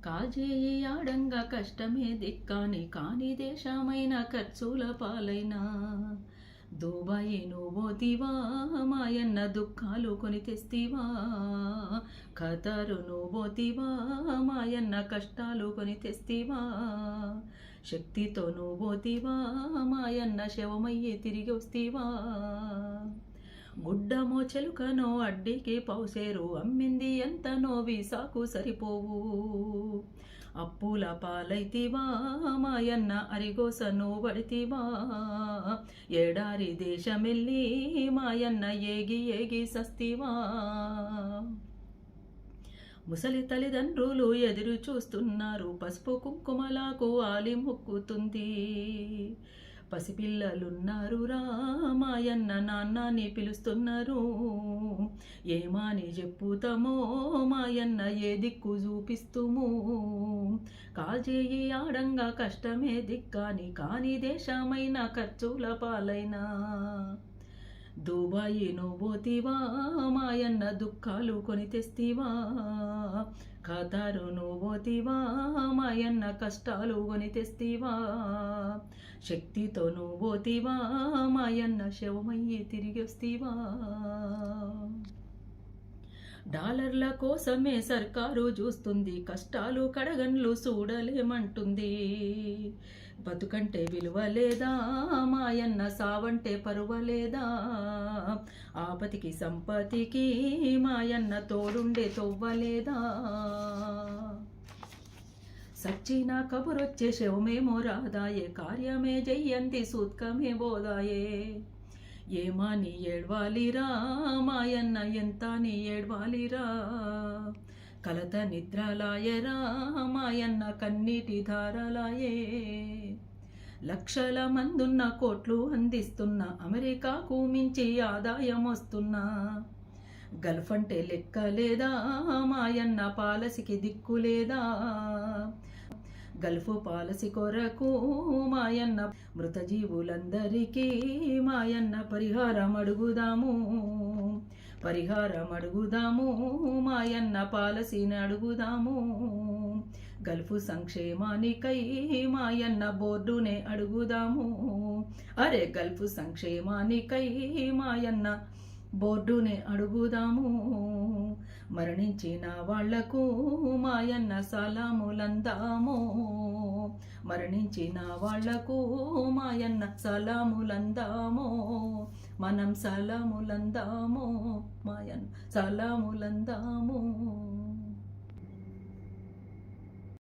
కాజేయి ఆడంగా కష్టమే దిక్కాని కాని దేశమైన ఖర్చుల పాలైనా దుబాయి నువ్వోతివా మాయన్న దుఃఖాలు కొని తెస్తివా ఖతరు నువ్వోతివా మాయన్న కష్టాలు కొని తెస్తివా శక్తితో నువ్వోతివా మాయన్న శవమయ్యి తిరిగి వస్తివా గుడ్డమో చెలుకనో అడ్డికి పౌసేరు అమ్మింది ఎంతనో వీసాకు సరిపోవు అప్పుల పాలైతివా మాయన్న అరిగోసను పడితివా ఏడారి దేశమెల్లి మాయన్న ఏగి ఏగి సస్తివా ముసలి తల్లిదండ్రులు ఎదురు చూస్తున్నారు పసుపు కుంకుమలకు ఆలి మొక్కుతుంది పసిపిల్లలున్నారు మాయన్న నాన్నని పిలుస్తున్నారు ఏమాని చెప్పుతామో మాయన్న ఏ దిక్కు చూపిస్తుము కాజేయి ఆడంగా కష్టమే దిక్కాని కాని దేశమైన ఖర్చుల పాలైనా దుబాయి నువ్వోతివా మాయన్న దుఃఖాలు కొని తెస్తివా ఖతారు నువ్వోతివా మాయన్న కష్టాలు కొని తెస్తివా శక్తితో నువ్వోతివా మాయన్న శవమయ్యి తిరిగి వస్తివా డాలర్ల కోసమే సర్కారు చూస్తుంది కష్టాలు కడగన్లు చూడలేమంటుంది బతుకంటే విలువలేదా మాయన్న సావంటే పరువలేదా ఆపతికి సంపతికి మాయన్న తోడుండే తొవ్వలేదా సచ్చిన కబురొచ్చే శవమేమో రాదాయే కార్యమే జయ్యంతి సూత్కమే బోదాయే ఏమాని ఏడ్వాలిరా మాయన్న ఎంత నీ ఏడ్వాలిరా కలత నిద్రలాయరా మాయన్న కన్నీటి ధారలాయే లక్షల మందున్న కోట్లు అందిస్తున్న అమెరికాకు మించి ఆదాయం వస్తున్నా గల్ఫ్ అంటే లెక్కలేదా మాయన్న పాలసీకి దిక్కులేదా గల్ఫ్ పాలసీ కొరకు మాయన్న మృత జీవులందరికీ మాయన్న పరిహారం అడుగుదాము మాయన్న పాలసీని అడుగుదాము గల్ఫ్ సంక్షేమానికై మాయన్న బోర్డునే అడుగుదాము అరే గల్ఫ్ సంక్షేమానికై మాయన్న బోర్డునే అడుగుదాము మరణించిన వాళ్లకు మాయన్న సలాములందాము మరణించిన వాళ్లకు మాయన్న సలాములందాము మనం సలాములందాము మాయన్న సలాములందాము